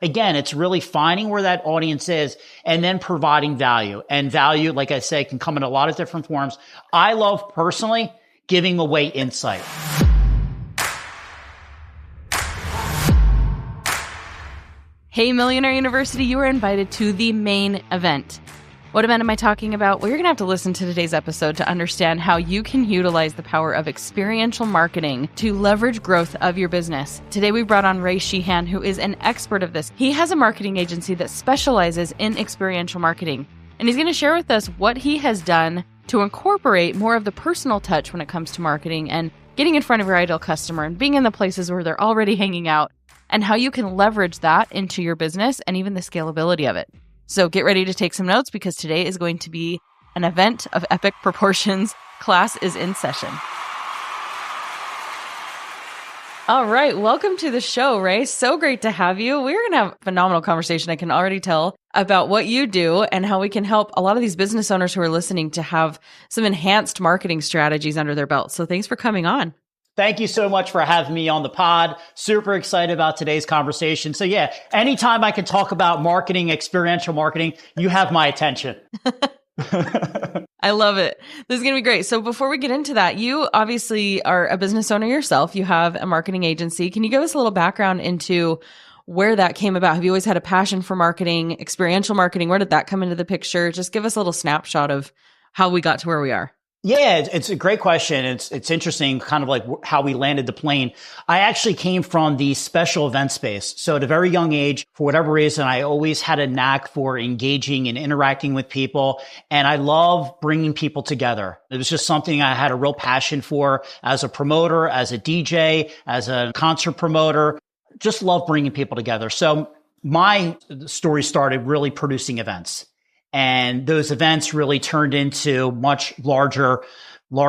Again, it's really finding where that audience is and then providing value. And value, like I say, can come in a lot of different forms. I love personally giving away insight. Hey, Millionaire University, you are invited to the main event. What event am I talking about? Well, you're going to have to listen to today's episode to understand how you can utilize the power of experiential marketing to leverage growth of your business. Today, we brought on Sheehan, who is an expert of this. He has a marketing agency that specializes in experiential marketing, and he's going to share with us what he has done to incorporate more of the personal touch when it comes to marketing and getting in front of your ideal customer and being in the places where they're already hanging out, and how you can leverage that into your business and even the scalability of it. So get ready to take some notes because today is going to be an event of epic proportions. Class is in session. All right. Welcome to the show, Ray. So great to have you. We're going to have a phenomenal conversation, I can already tell, about what you do and how we can help a lot of these business owners who are listening to have some enhanced marketing strategies under their belt. So thanks for coming on. Thank you so much for having me on the pod. Super excited about today's conversation. So yeah, anytime I can talk about marketing, experiential marketing, you have my attention. I love it. This is going to be great. So before we get into that, you obviously are a business owner yourself. You have a marketing agency. Can you give us a little background into where that came about? Have you always had a passion for marketing, experiential marketing? Where did that come into the picture? Just give us a little snapshot of how we got to where we are. Yeah, it's a great question. It's interesting, kind of like how we landed the plane. I actually came from the special event space. So at a very young age, for whatever reason, I always had a knack for engaging and interacting with people. And I love bringing people together. It was just something I had a real passion for as a promoter, as a DJ, as a concert promoter. Just love bringing people together. So my story started really producing events. And those events really turned into much large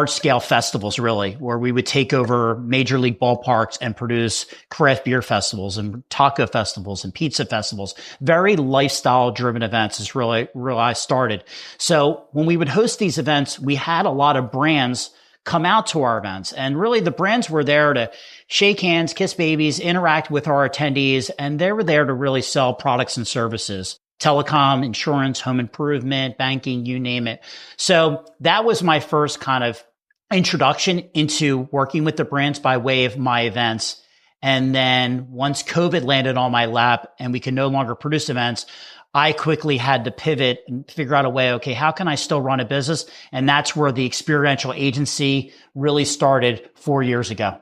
scale festivals, really, where we would take over major league ballparks and produce craft beer festivals and taco festivals and pizza festivals. Very lifestyle driven events is really I started. So when we would host these events, we had a lot of brands come out to our events. And really the brands were there to shake hands, kiss babies, interact with our attendees. And they were there to really sell products and services. Telecom, insurance, home improvement, banking, you name it. So that was my first kind of introduction into working with the brands by way of my events. And then once COVID landed on my lap and we could no longer produce events, I quickly had to pivot and figure out a way, okay, how can I still run a business? And that's where the experiential agency really started 4 years ago.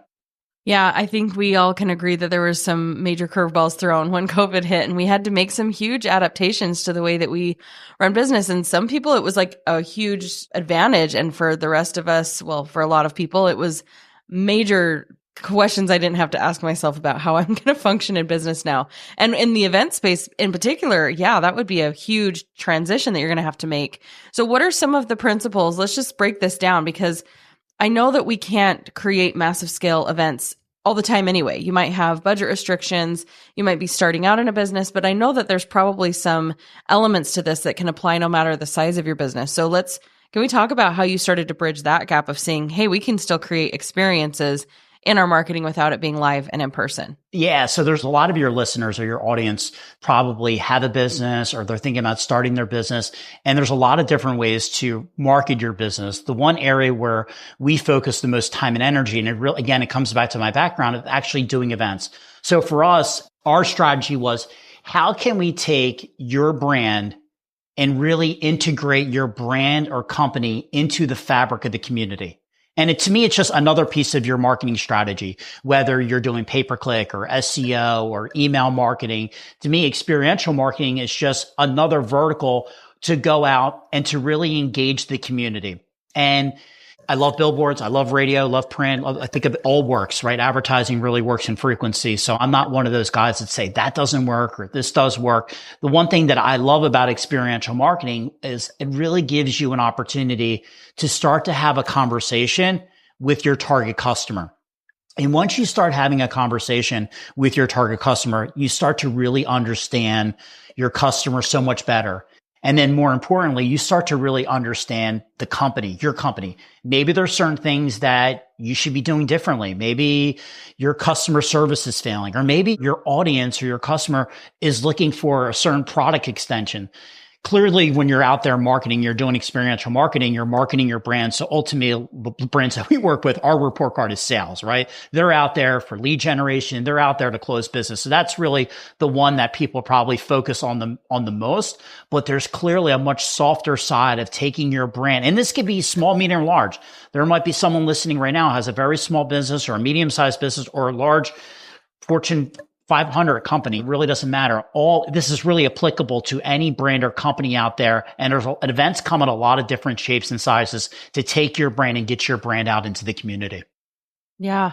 Yeah, I think we all can agree that there were some major curveballs thrown when COVID hit, and we had to make some huge adaptations to the way that we run business. And some people, it was like a huge advantage. And for the rest of us, well, for a lot of people, it was major questions I didn't have to ask myself about how I'm going to function in business now. And in the event space in particular, yeah, that would be a huge transition that you're going to have to make. So what are some of the principles? Let's just break this down because I know that we can't create massive scale events all the time anyway. You might have budget restrictions. You might be starting out in a business, but I know that there's probably some elements to this that can apply no matter the size of your business. So can we talk about how you started to bridge that gap of saying, hey, we can still create experiences in our marketing without it being live and in person? Yeah. So there's a lot of your listeners or your audience probably have a business or they're thinking about starting their business. And there's a lot of different ways to market your business. The one area where we focus the most time and energy, and it comes back to my background of actually doing events. So for us, our strategy was, how can we take your brand and really integrate your brand or company into the fabric of the community? And to me, it's just another piece of your marketing strategy, whether you're doing pay-per-click or SEO or email marketing. To me, experiential marketing is just another vertical to go out and to really engage the community. And I love billboards. I love radio, love print. I think it all works, right? Advertising really works in frequency. So I'm not one of those guys that say that doesn't work or this does work. The one thing that I love about experiential marketing is it really gives you an opportunity to start to have a conversation with your target customer. And once you start having a conversation with your target customer, you start to really understand your customer so much better. And then more importantly, you start to really understand the company, your company. Maybe there's certain things that you should be doing differently. Maybe your customer service is failing, or maybe your audience or your customer is looking for a certain product extension. Clearly, when you're out there marketing, you're doing experiential marketing, you're marketing your brand. So ultimately, the brands that we work with, our report card is sales, right? They're out there for lead generation. They're out there to close business. So that's really the one that people probably focus on the most. But there's clearly a much softer side of taking your brand. And this could be small, medium, or large. There might be someone listening right now who has a very small business or a medium-sized business or a large Fortune 500 company. It really doesn't matter. All this is really applicable to any brand or company out there. And there's events come in a lot of different shapes and sizes to take your brand and get your brand out into the community. Yeah.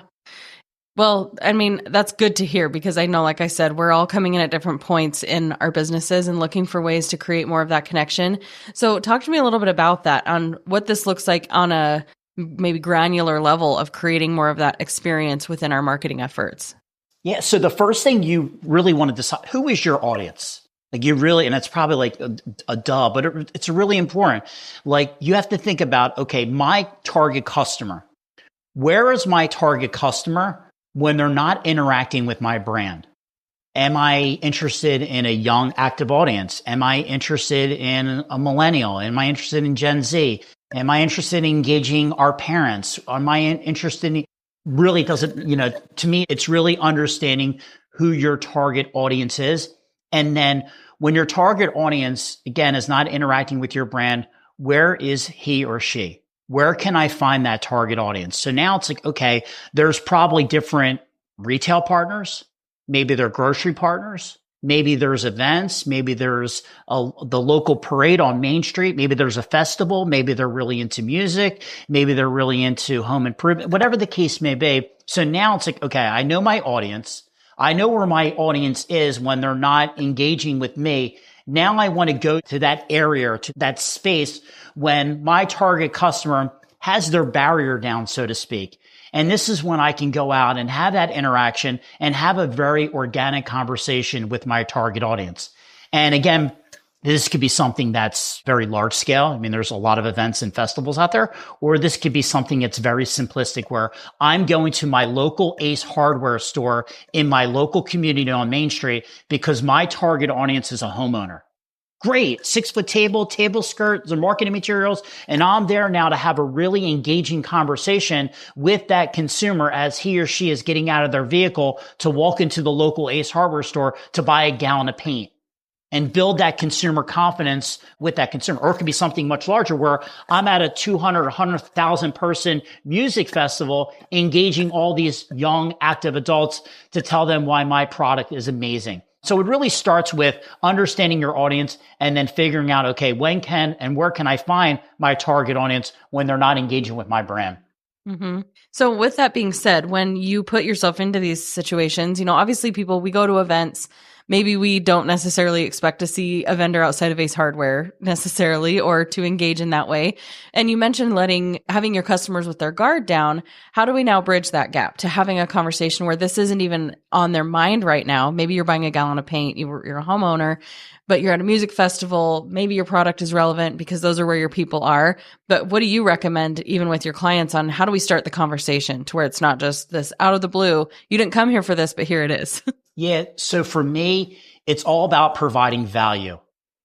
Well, I mean, that's good to hear because I know, like I said, we're all coming in at different points in our businesses and looking for ways to create more of that connection. So talk to me a little bit about that, on what this looks like on a maybe granular level of creating more of that experience within our marketing efforts. Yeah. So the first thing you really want to decide, who is your audience? Like you really, and it's probably like a duh, but it's really important. Like you have to think about, okay, my target customer, where is my target customer when they're not interacting with my brand? Am I interested in a young active audience? Am I interested in a millennial? Am I interested in Gen Z? Am I interested in engaging our parents? Am I interested in really doesn't, to me, it's really understanding who your target audience is. And then when your target audience, again, is not interacting with your brand, where is he or she? Where can I find that target audience? So now it's like, okay, there's probably different retail partners. Maybe they're grocery partners. Maybe there's events. Maybe there's the local parade on Main Street. Maybe there's a festival. Maybe they're really into music. Maybe they're really into home improvement, whatever the case may be. So now it's like, okay, I know my audience. I know where my audience is when they're not engaging with me. Now I want to go to that area, to that space when my target customer has their barrier down, so to speak. And this is when I can go out and have that interaction and have a very organic conversation with my target audience. And again, this could be something that's very large scale. I mean, there's a lot of events and festivals out there, or this could be something that's very simplistic where I'm going to my local Ace hardware store in my local community on Main Street because my target audience is a homeowner. Great. 6-foot table skirt, the marketing materials. And I'm there now to have a really engaging conversation with that consumer as he or she is getting out of their vehicle to walk into the local Ace hardware store to buy a gallon of paint and build that consumer confidence with that consumer. Or it could be something much larger where I'm at a 200 or 100,000 person music festival engaging all these young active adults to tell them why my product is amazing. So it really starts with understanding your audience and then figuring out, okay, when can and where can I find my target audience when they're not engaging with my brand? Mm-hmm. So with that being said, when you put yourself into these situations, obviously we go to events. Maybe we don't necessarily expect to see a vendor outside of Ace Hardware necessarily, or to engage in that way. And you mentioned having your customers with their guard down. How do we now bridge that gap to having a conversation where this isn't even on their mind right now? Maybe you're buying a gallon of paint, you're a homeowner, but you're at a music festival. Maybe your product is relevant because those are where your people are. But what do you recommend, even with your clients, on how do we start the conversation to where it's not just this out of the blue, you didn't come here for this, but here it is? Yeah. So for me, it's all about providing value,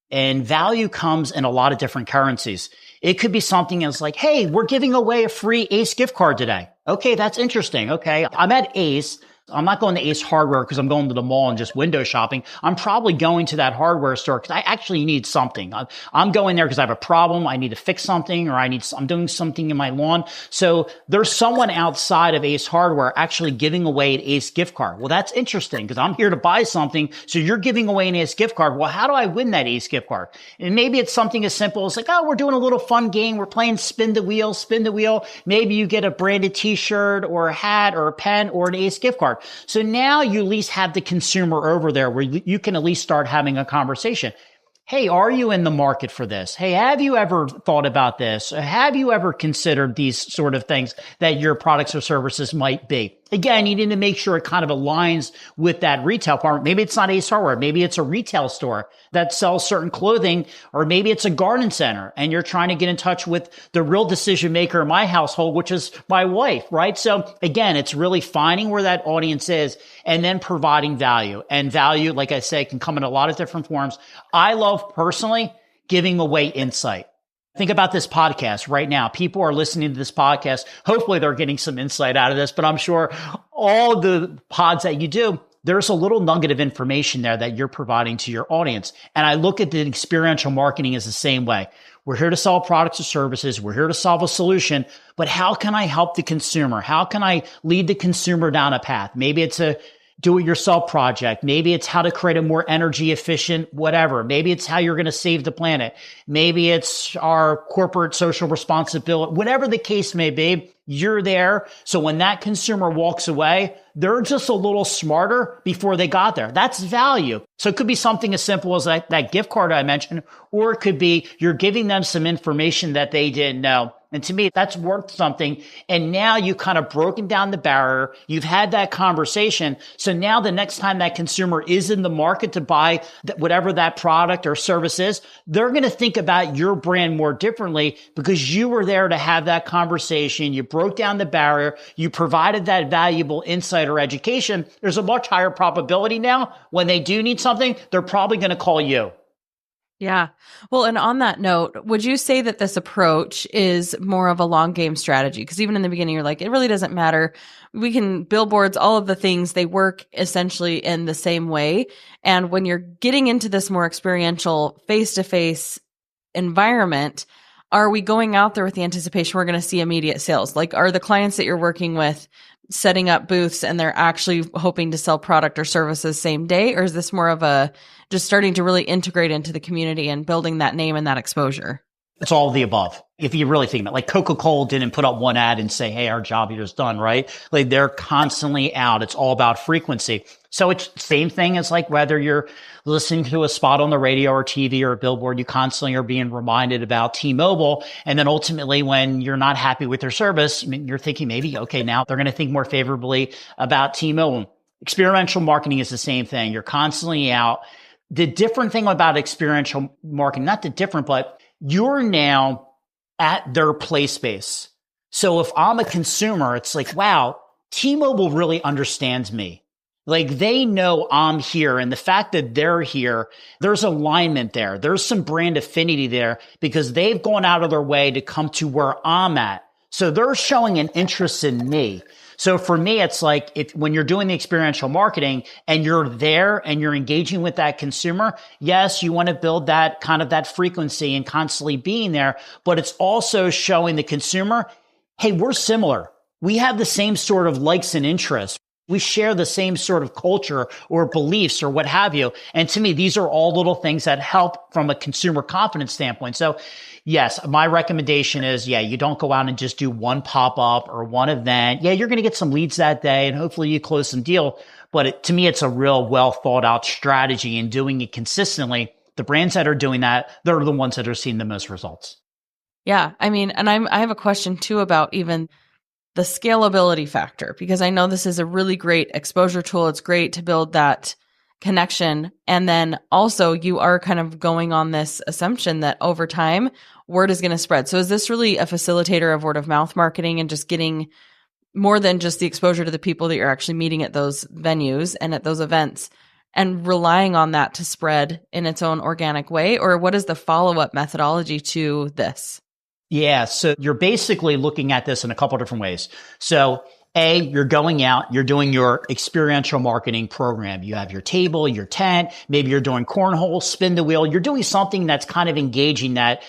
and value comes in a lot of different currencies. It could be something that's like, hey, we're giving away a free Ace gift card today. Okay. That's interesting. Okay. I'm at Ace. I'm not going to Ace Hardware because I'm going to the mall and just window shopping. I'm probably going to that hardware store because I actually need something. I'm going there because I have a problem. I need to fix something, or I'm doing something in my lawn. So there's someone outside of Ace Hardware actually giving away an Ace gift card. Well, that's interesting because I'm here to buy something. So you're giving away an Ace gift card. Well, how do I win that Ace gift card? And maybe it's something as simple as like, oh, we're doing a little fun game. We're playing spin the wheel, spin the wheel. Maybe you get a branded t-shirt or a hat or a pen or an Ace gift card. So now you at least have the consumer over there where you can at least start having a conversation. Hey, are you in the market for this? Hey, have you ever thought about this? Have you ever considered these sort of things that your products or services might be? Again, you need to make sure it kind of aligns with that retail part. Maybe it's not Ace Hardware. Maybe it's a retail store that sells certain clothing, or maybe it's a garden center and you're trying to get in touch with the real decision maker in my household, which is my wife, right? So again, it's really finding where that audience is and then providing value. And value, like I say, can come in a lot of different forms. I love personally giving away insight. Think about this podcast right now. People are listening to this podcast. Hopefully they're getting some insight out of this, but I'm sure all the pods that you do, there's a little nugget of information there that you're providing to your audience. And I look at the experiential marketing as the same way. We're here to sell products or services. We're here to solve a solution, but how can I help the consumer? How can I lead the consumer down a path? Maybe it's a do-it-yourself project. Maybe it's how to create a more energy efficient whatever. Maybe it's how you're going to save the planet. Maybe it's our corporate social responsibility. Whatever the case may be, you're there. So when that consumer walks away, they're just a little smarter before they got there. That's value. So it could be something as simple as that gift card I mentioned, or it could be you're giving them some information that they didn't know. And to me, that's worth something. And now you kind of broken down the barrier. You've had that conversation. So now the next time that consumer is in the market to buy whatever that product or service is, they're going to think about your brand more differently because you were there to have that conversation. You broke down the barrier. You provided that valuable insight or education. There's a much higher probability now when they do need something, they're probably going to call you. Yeah. Well, and on that note, would you say that this approach is more of a long game strategy? Because even in the beginning, you're like, it really doesn't matter. We can billboards, all of the things, they work essentially in the same way. And when you're getting into this more experiential face-to-face environment, are we going out there with the anticipation we're going to see immediate sales? Like, are the clients that you're working with setting up booths and they're actually hoping to sell product or services same day? Or is this more of a just starting to really integrate into the community and building that name and that exposure? It's all of the above. If you really think about it, like Coca-Cola didn't put up one ad and say, hey, our job here is done, right? Like they're constantly out. It's all about frequency. So it's the same thing as like whether you're listening to a spot on the radio or TV or a billboard, you constantly are being reminded about T-Mobile. And then ultimately when you're not happy with their service, you're thinking maybe, okay, now they're going to think more favorably about T-Mobile. Experiential marketing is the same thing. You're constantly out. The different thing about experiential marketing, not the different, but you're now at their play space. So if I'm a consumer, it's like, wow, T-Mobile really understands me. Like they know I'm here. And the fact that they're here, there's alignment there. There's some brand affinity there because they've gone out of their way to come to where I'm at. So they're showing an interest in me. So for me, it's like when you're doing the experiential marketing and you're there and you're engaging with that consumer, yes, you want to build that kind of that frequency and constantly being there, but it's also showing the consumer, hey, we're similar. We have the same sort of likes and interests. We share the same sort of culture or beliefs or what have you. And to me, these are all little things that help from a consumer confidence standpoint. So yes, my recommendation is, you don't go out and just do one pop-up or one event. Yeah, you're going to get some leads that day and hopefully you close some deal. But to me, it's a real well thought out strategy and doing it consistently. The brands that are doing that, they're the ones that are seeing the most results. Yeah. I mean, and I have a question too about even the scalability factor, because I know this is a really great exposure tool. It's great to build that connection. And then also you are kind of going on this assumption that over time, word is going to spread. So is this really a facilitator of word of mouth marketing and just getting more than just the exposure to the people that you're actually meeting at those venues and at those events and relying on that to spread in its own organic way? Or what is the follow-up methodology to this? Yeah. So you're basically looking at this in a couple of different ways. So you're going out, you're doing your experiential marketing program. You have your table, your tent, maybe you're doing cornhole, spin the wheel. You're doing something that's kind of engaging that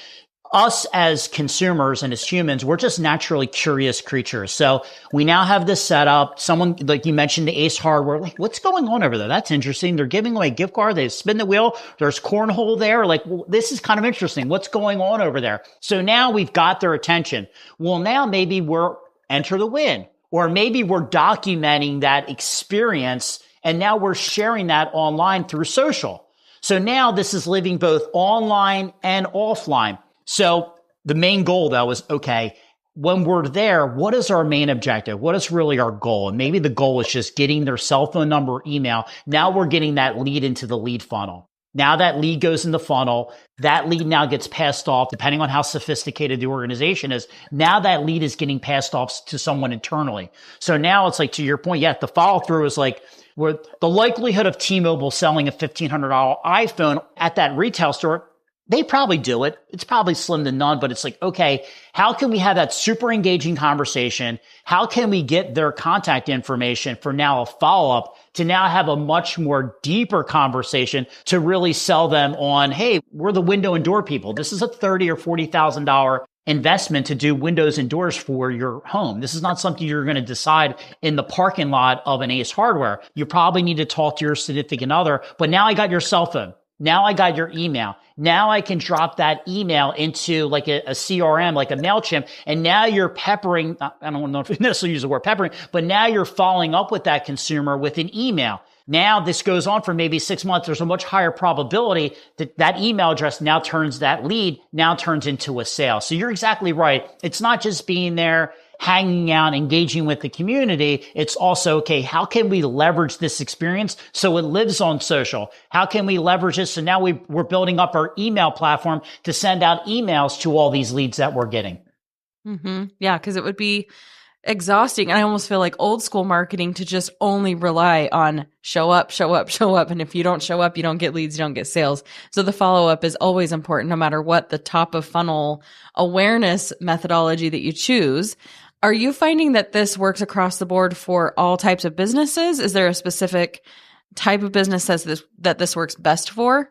us as consumers and as humans, we're just naturally curious creatures. So we now have this set up. Someone, like you mentioned, the Ace Hardware, like what's going on over there? That's interesting. They're giving away a gift card. They spin the wheel. There's cornhole there. Like, well, this is kind of interesting. What's going on over there? So now we've got their attention. Well, now maybe we're enter the win, or maybe we're documenting that experience and now we're sharing that online through social. So now this is living both online and offline. So the main goal though is, okay, when we're there, what is our main objective? What is really our goal? And maybe the goal is just getting their cell phone number, or email. Now we're getting that lead into the lead funnel. Now that lead goes in the funnel. That lead now gets passed off, depending on how sophisticated the organization is. Now that lead is getting passed off to someone internally. So now it's like, to your point, the follow through is like, where the likelihood of T-Mobile selling a $1,500 iPhone at that retail store, they probably do it. It's probably slim to none, but it's like, okay, how can we have that super engaging conversation? How can we get their contact information for now a follow-up to now have a much more deeper conversation to really sell them on, hey, we're the window and door people. This is a $30,000 or $40,000 investment to do windows and doors for your home. This is not something you're going to decide in the parking lot of an Ace Hardware. You probably need to talk to your significant other, but now I got your cell phone. Now I got your email. Now I can drop that email into like a CRM, like a MailChimp. And now you're peppering, I don't know if you necessarily use the word peppering, but now you're following up with that consumer with an email. Now this goes on for maybe 6 months. There's a much higher probability that that email address now turns that lead, now turns into a sale. So you're exactly right. It's not just being there, hanging out, engaging with the community. It's also, okay, how can we leverage this experience so it lives on social? How can we leverage it? So now we're building up our email platform to send out emails to all these leads that we're getting. Mm-hmm. Yeah, because it would be exhausting. And I almost feel like old school marketing to just only rely on show up, show up, show up. And if you don't show up, you don't get leads, you don't get sales. So the follow up is always important, no matter what the top of funnel awareness methodology that you choose. Are you finding that this works across the board for all types of businesses? Is there a specific type of business that this works best for?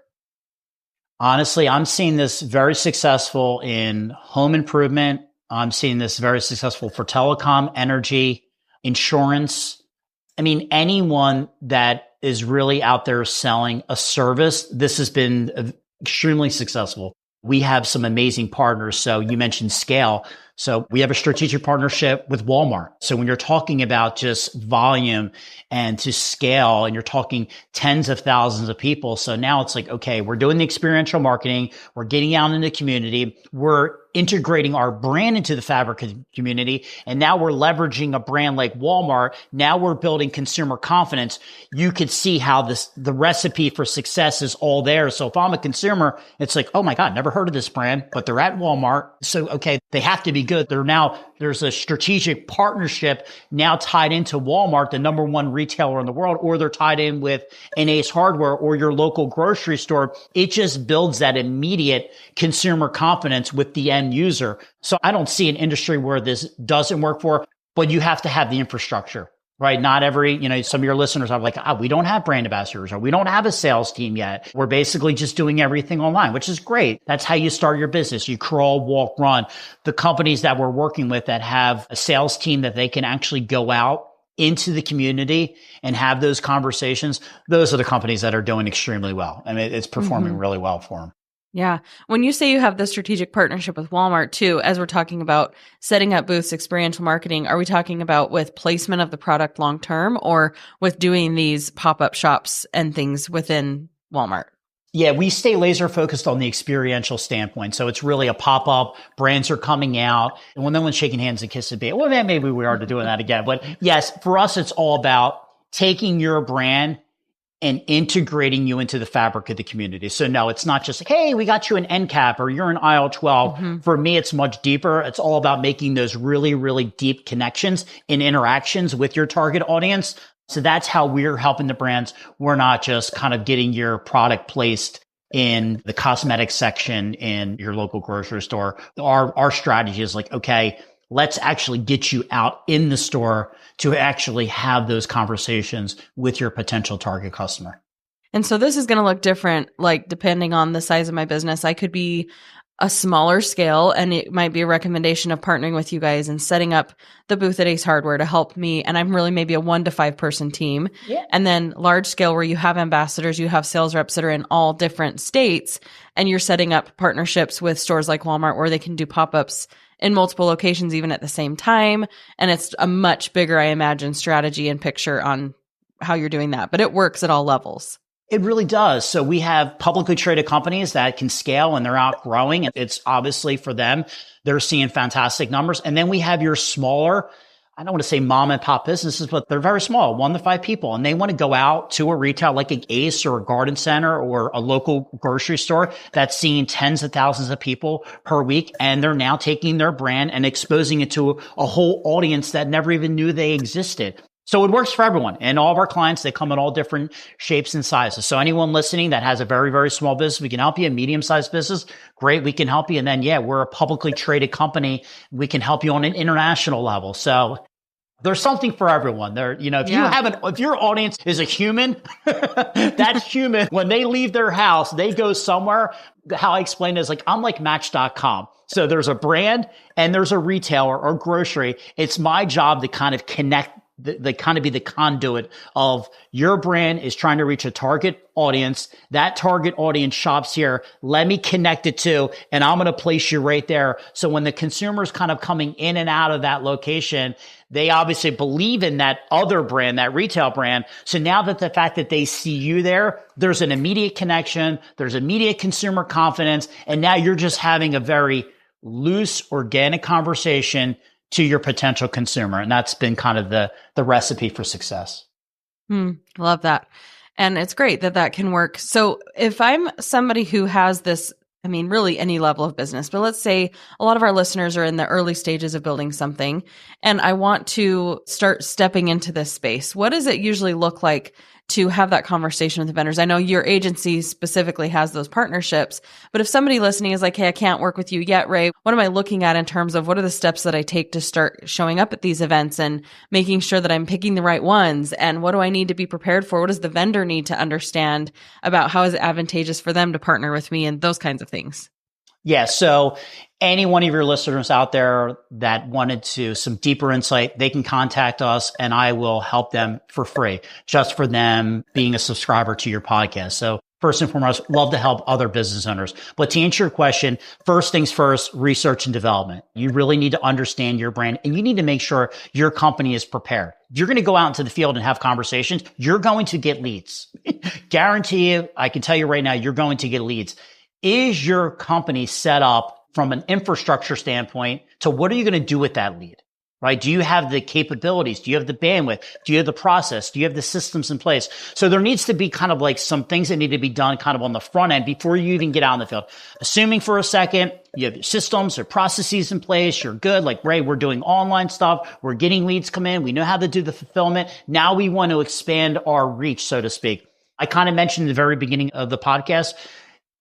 Honestly, I'm seeing this very successful in home improvement. I'm seeing this very successful for telecom, energy, insurance. I mean, anyone that is really out there selling a service, this has been extremely successful. We have some amazing partners. So you mentioned scale. So we have a strategic partnership with Walmart. So when you're talking about just volume and to scale, and you're talking tens of thousands of people. So now it's like, okay, we're doing the experiential marketing. We're getting out in the community. We're integrating our brand into the fabric of the community. And now we're leveraging a brand like Walmart. Now we're building consumer confidence. You could see how the recipe for success is all there. So if I'm a consumer, it's like, oh my God, never heard of this brand, but they're at Walmart. So, okay, they have to be good. There's a strategic partnership now tied into Walmart, the number one retailer in the world, or they're tied in with an Ace Hardware or your local grocery store. It just builds that immediate consumer confidence with the end user. So I don't see an industry where this doesn't work for, but you have to have the infrastructure, right? Not every, some of your listeners are like, we don't have brand ambassadors, or we don't have a sales team yet. We're basically just doing everything online, which is great. That's how you start your business. You crawl, walk, run. The companies that we're working with that have a sales team that they can actually go out into the community and have those conversations, those are the companies that are doing extremely well. I mean, it's performing really well for them. Yeah. When you say you have the strategic partnership with Walmart too, as we're talking about setting up booths, experiential marketing, are we talking about with placement of the product long term, or with doing these pop-up shops and things within Walmart? Yeah, we stay laser focused on the experiential standpoint. So it's really a pop-up. Brands are coming out. And when no one's shaking hands and kissing baby, well, maybe we are doing that again. But yes, for us, it's all about taking your brand and integrating you into the fabric of the community. So no, it's not just like, hey, we got you an end cap or you're in aisle 12. For me, it's much deeper. It's all about making those really, really deep connections and interactions with your target audience. So that's how we're helping the brands. We're not just kind of getting your product placed in the cosmetic section in your local grocery store. Our strategy is like, okay, let's actually get you out in the store to actually have those conversations with your potential target customer. And so this is going to look different, like depending on the size of my business. I could be a smaller scale, and it might be a recommendation of partnering with you guys and setting up the booth at Ace Hardware to help me. And I'm really maybe a 1 to 5 person team. Yeah. And then large scale where you have ambassadors, you have sales reps that are in all different states, and you're setting up partnerships with stores like Walmart where they can do pop-ups in multiple locations, even at the same time. And it's a much bigger, I imagine, strategy and picture on how you're doing that, but it works at all levels. It really does. So we have publicly traded companies that can scale and they're outgrowing. It's obviously for them, they're seeing fantastic numbers. And then we have your smaller, I don't want to say mom and pop businesses, but they're very small, 1 to 5 people. And they want to go out to a retail like an Ace or a Garden Center or a local grocery store that's seeing tens of thousands of people per week. And they're now taking their brand and exposing it to a whole audience that never even knew they existed. So it works for everyone. And all of our clients, they come in all different shapes and sizes. So anyone listening that has a very, very small business, we can help you. A medium-sized business, great, we can help you. And then, yeah, we're a publicly traded company. We can help you on an international level. So there's something for everyone there. You know, if your audience is a human, that human, when they leave their house, they go somewhere. How I explain it is like, I'm like Match.com. So there's a brand and there's a retailer or grocery. It's my job to kind of connect they kind of be the conduit of your brand is trying to reach a target audience. That target audience shops here. Let me connect it to, and I'm going to place you right there. So when the consumer's kind of coming in and out of that location, they obviously believe in that other brand, that retail brand. So now that the fact that they see you there, there's an immediate connection. There's immediate consumer confidence. And now you're just having a very loose, organic conversation to your potential consumer. And that's been kind of the recipe for success. Love that. And it's great that that can work. So if I'm somebody who has this, I mean, really any level of business, but let's say a lot of our listeners are in the early stages of building something and I want to start stepping into this space. What does it usually look like to have that conversation with the vendors? I know your agency specifically has those partnerships, but if somebody listening is like, hey, I can't work with you yet, Ray, what am I looking at in terms of what are the steps that I take to start showing up at these events and making sure that I'm picking the right ones? And what do I need to be prepared for? What does the vendor need to understand about how is it advantageous for them to partner with me and those kinds of things? Yeah. So any one of your listeners out there that wanted to some deeper insight, they can contact us and I will help them for free just for them being a subscriber to your podcast. So first and foremost, love to help other business owners. But to answer your question, first things first, research and development. You really need to understand your brand and you need to make sure your company is prepared. You're going to go out into the field and have conversations. You're going to get leads. Guarantee you, I can tell you right now, you're going to get leads. Is your company set up from an infrastructure standpoint to what are you going to do with that lead, right? Do you have the capabilities? Do you have the bandwidth? Do you have the process? Do you have the systems in place? So there needs to be kind of like some things that need to be done kind of on the front end before you even get out in the field. Assuming for a second, you have your systems or processes in place. You're good. Like, Ray, we're doing online stuff. We're getting leads come in. We know how to do the fulfillment. Now we want to expand our reach, so to speak. I kind of mentioned at the very beginning of the podcast,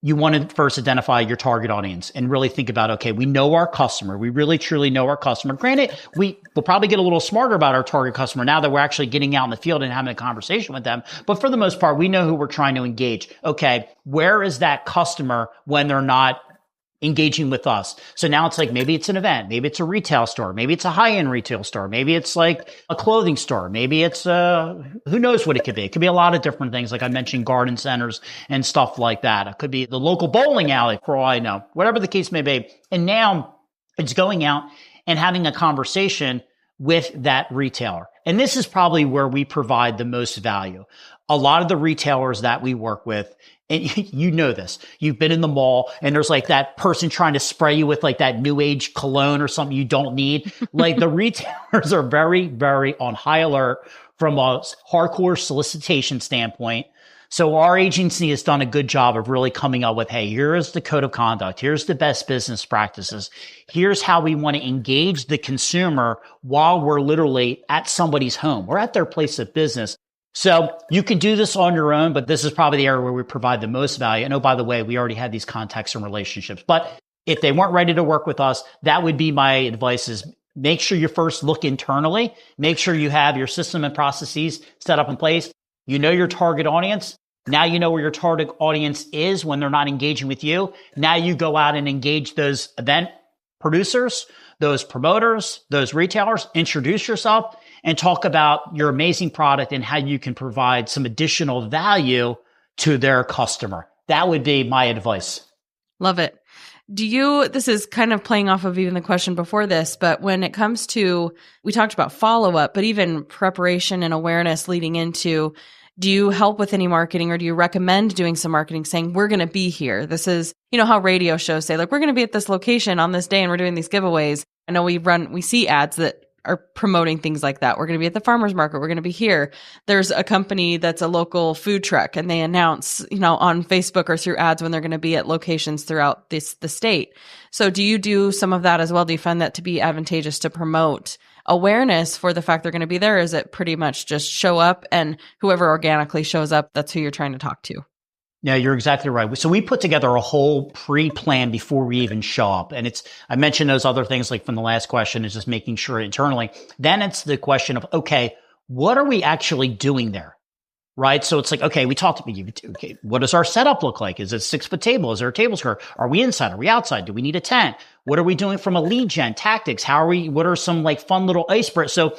you want to first identify your target audience and really think about, okay, we know our customer. We really truly know our customer. Granted, we'll probably get a little smarter about our target customer now that we're actually getting out in the field and having a conversation with them. But for the most part, we know who we're trying to engage. Okay, where is that customer when they're not engaging with us? So now it's like, maybe it's an event, maybe it's a retail store, maybe it's a high-end retail store, maybe it's like a clothing store, maybe it's who knows what it could be. It could be a lot of different things. Like I mentioned, garden centers and stuff like that. It could be the local bowling alley for all I know, whatever the case may be. And now it's going out and having a conversation with that retailer. And this is probably where we provide the most value. A lot of the retailers that we work with, and you know this, you've been in the mall and there's like that person trying to spray you with like that new age cologne or something you don't need. Like the retailers are very, very on high alert from a hardcore solicitation standpoint. So our agency has done a good job of really coming up with, hey, here's the code of conduct. Here's the best business practices. Here's how we want to engage the consumer while we're literally at somebody's home. We're at their place of business. So you can do this on your own, but this is probably the area where we provide the most value. And oh, by the way, we already had these contacts and relationships. But if they weren't ready to work with us, that would be my advice is make sure you first look internally. Make sure you have your system and processes set up in place. You know your target audience. Now you know where your target audience is when they're not engaging with you. Now you go out and engage those event producers, those promoters, those retailers, introduce yourself and talk about your amazing product and how you can provide some additional value to their customer. That would be my advice. Love it. This is kind of playing off of even the question before this, but when it comes to, we talked about follow-up, but even preparation and awareness leading into, Do you help with any marketing, or do you recommend doing some marketing saying, we're going to be here? This is, how radio shows say, like, we're going to be at this location on this day and we're doing these giveaways. I know we see ads that are promoting things like that. We're going to be at the farmer's market. We're going to be here. There's a company that's a local food truck, and they announce, on Facebook or through ads when they're going to be at locations throughout the state. So do you do some of that as well? Do you find that to be advantageous to promote awareness for the fact they're going to be there? Or is it pretty much just show up, and whoever organically shows up, that's who you're trying to talk to? Yeah, you're exactly right. So we put together a whole pre-plan before we even show up. And I mentioned those other things like from the last question is just making sure internally. Then it's the question of, okay, what are we actually doing there? Right. So it's like, okay, we talked to you. Okay, what does our setup look like? Is it a 6-foot table? Is there a table skirt? Are we inside? Are we outside? Do we need a tent? What are we doing from a lead gen tactics? What are some like fun little icebreakers? So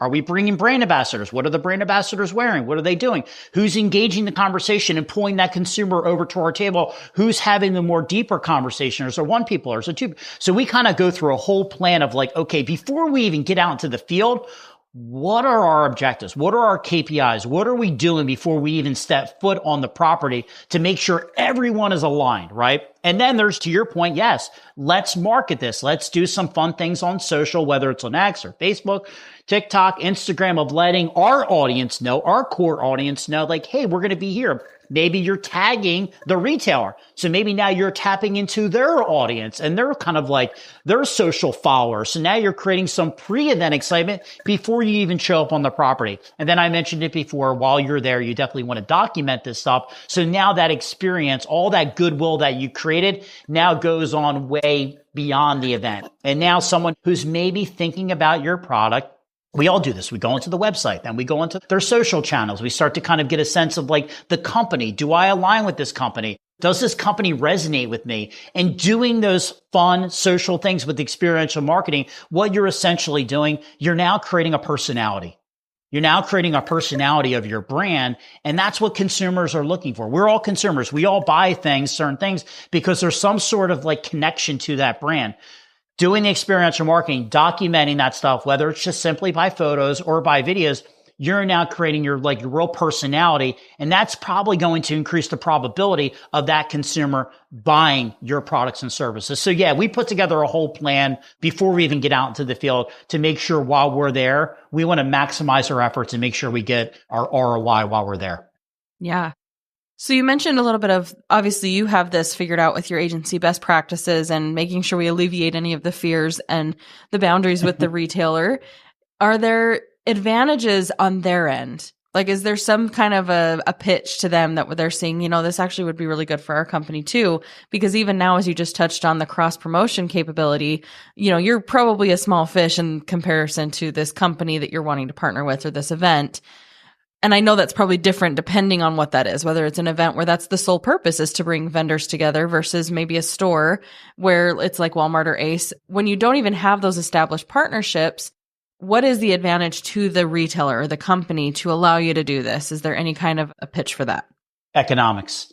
are we bringing brand ambassadors? What are the brand ambassadors wearing? What are they doing? Who's engaging the conversation and pulling that consumer over to our table? Who's having the more deeper conversation? Is there one people or is it two? So we kind of go through a whole plan of like, okay, before we even get out into the field, what are our objectives? What are our KPIs? What are we doing before we even step foot on the property to make sure everyone is aligned, right? And then there's, to your point, yes, let's market this. Let's do some fun things on social, whether it's on X or Facebook, TikTok, Instagram, of letting our audience know, our core audience know, like, hey, we're going to be here. Maybe you're tagging the retailer. So maybe now you're tapping into their audience and they're kind of like their social followers. So now you're creating some pre-event excitement before you even show up on the property. And then I mentioned it before, while you're there, you definitely want to document this stuff. So now that experience, all that goodwill that you created now goes on way beyond the event. And now someone who's maybe thinking about your product, we all do this. We go into the website, then we go into their social channels. We start to kind of get a sense of like the company. Do I align with this company? Does this company resonate with me? And doing those fun social things with experiential marketing, what you're essentially doing, you're now creating a personality. You're now creating a personality of your brand. And that's what consumers are looking for. We're all consumers. We all buy things, certain things, because there's some sort of like connection to that brand. Doing the experiential marketing, documenting that stuff, whether it's just simply by photos or by videos, you're now creating your real personality. And that's probably going to increase the probability of that consumer buying your products and services. So yeah, we put together a whole plan before we even get out into the field to make sure while we're there, we want to maximize our efforts and make sure we get our ROI while we're there. Yeah. So you mentioned a little bit of, obviously you have this figured out with your agency best practices and making sure we alleviate any of the fears and the boundaries with the retailer. Are there advantages on their end? Like, is there some kind of a pitch to them that they're seeing, this actually would be really good for our company too? Because even now, as you just touched on the cross promotion capability, you're probably a small fish in comparison to this company that you're wanting to partner with or this event. And I know that's probably different depending on what that is, whether it's an event where that's the sole purpose is to bring vendors together versus maybe a store where it's like Walmart or Ace. When you don't even have those established partnerships, what is the advantage to the retailer or the company to allow you to do this? Is there any kind of a pitch for that? Economics.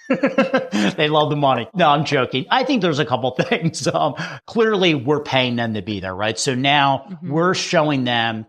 They love the money. No, I'm joking. I think there's a couple things. Clearly, we're paying them to be there, right? So now we're showing them,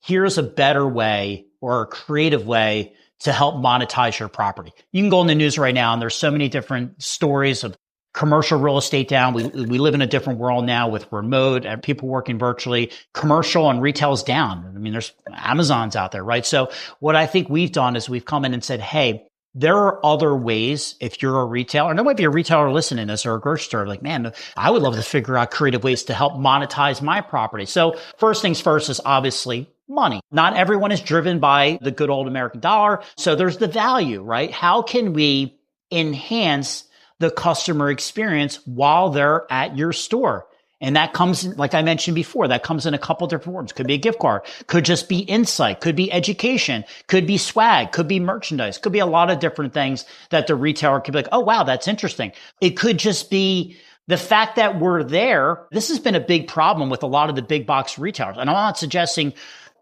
here's a better way or a creative way to help monetize your property. You can go in the news right now, and there's so many different stories of commercial real estate down. We live in a different world now with remote and people working virtually. Commercial and retail's down. I mean, there's Amazon's out there, right? So what I think we've done is we've come in and said, hey, there are other ways if you're a retailer, and there might be a retailer listening to this or a grocery store, like, man, I would love to figure out creative ways to help monetize my property. So first things first is obviously money. Not everyone is driven by the good old American dollar. So there's the value, right? How can we enhance the customer experience while they're at your store? And that comes, like I mentioned before, that comes in a couple different forms. Could be a gift card, could just be insight, could be education, could be swag, could be merchandise, could be a lot of different things that the retailer could be like, oh, wow, that's interesting. It could just be the fact that we're there. This has been a big problem with a lot of the big box retailers. And I'm not suggesting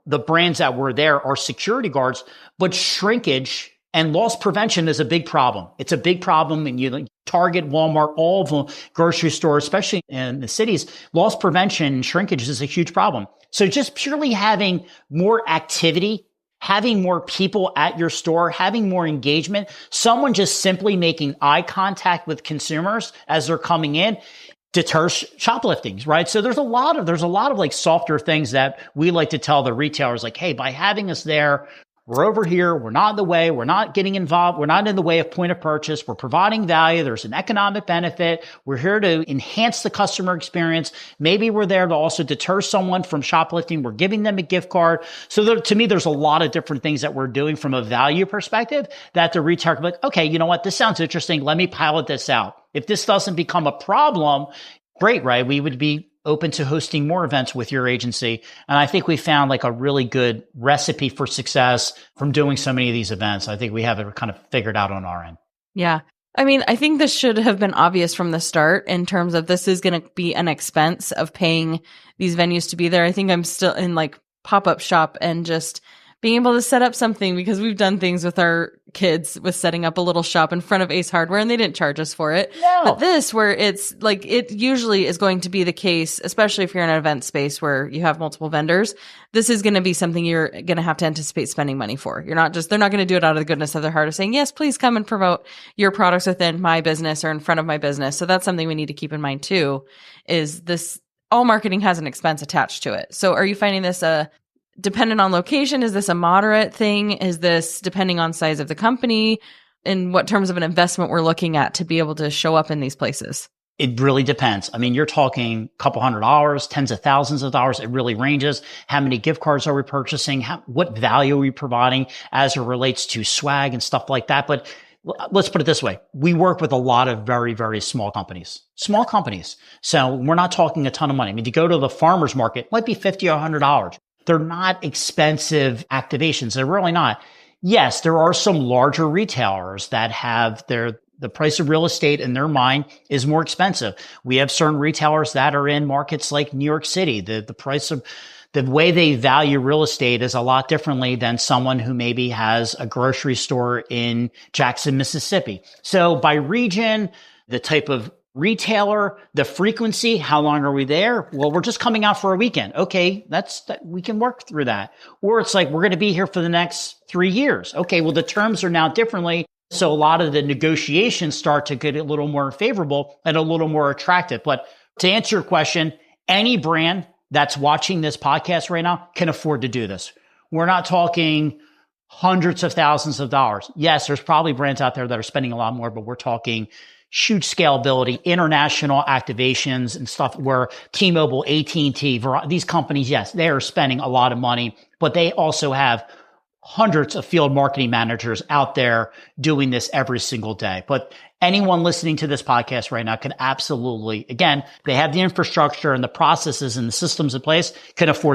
the brands that were there are security guards, but shrinkage and loss prevention is a big problem. It's a big problem. And you Target, Walmart, all of the grocery stores, especially in the cities, loss prevention and shrinkage is a huge problem. So just purely having more activity, having more people at your store, having more engagement, someone just simply making eye contact with consumers as they're coming in deters shoplifting, right? So there's a lot of like softer things that we like to tell the retailers, like, hey, by having us there, we're over here. We're not in the way. We're not getting involved. We're not in the way of point of purchase. We're providing value. There's an economic benefit. We're here to enhance the customer experience. Maybe we're there to also deter someone from shoplifting. We're giving them a gift card. So to me, there's a lot of different things that we're doing from a value perspective that the retailer can be like, okay, you know what? This sounds interesting. Let me pilot this out. If this doesn't become a problem, great, right? We would be open to hosting more events with your agency. And I think we found like a really good recipe for success from doing so many of these events. I think we have it kind of figured out on our end. Yeah. I mean, I think this should have been obvious from the start in terms of this is going to be an expense of paying these venues to be there. I think I'm still in like pop-up shop and just being able to set up something, because we've done things with our kids with setting up a little shop in front of Ace Hardware and they didn't charge us for it. No. But this, where it's like, it usually is going to be the case, especially if you're in an event space where you have multiple vendors, this is going to be something you're going to have to anticipate spending money for. They're not going to do it out of the goodness of their heart of saying, yes, please come and promote your products within my business or in front of my business. So that's something we need to keep in mind too, is this, all marketing has an expense attached to it. So are you finding this dependent on location? Is this a moderate thing? Is this depending on size of the company? In what terms of an investment we're looking at to be able to show up in these places? It really depends. I mean, you're talking a couple $100s, tens of thousands of dollars. It really ranges. How many gift cards are we purchasing? What value are we providing as it relates to swag and stuff like that? But let's put it this way. We work with a lot of very, very small companies. So we're not talking a ton of money. I mean, to go to the farmer's market, it might be $50 or $100. They're not expensive activations. They're really not. Yes, there are some larger retailers that have the price of real estate in their mind is more expensive. We have certain retailers that are in markets like New York City. The price of the way they value real estate is a lot differently than someone who maybe has a grocery store in Jackson, Mississippi. So by region, the type of retailer, the frequency, how long are we there? Well, we're just coming out for a weekend. Okay, we can work through that. Or it's like, we're going to be here for the next 3 years. Okay, well, the terms are now differently. So a lot of the negotiations start to get a little more favorable and a little more attractive. But to answer your question, any brand that's watching this podcast right now can afford to do this. We're not talking hundreds of thousands of dollars. Yes, there's probably brands out there that are spending a lot more, but we're talking huge scalability, international activations and stuff where T-Mobile, AT&T, these companies, yes, they are spending a lot of money, but they also have hundreds of field marketing managers out there doing this every single day. But anyone listening to this podcast right now can absolutely, again, they have the infrastructure and the processes and the systems in place, can afford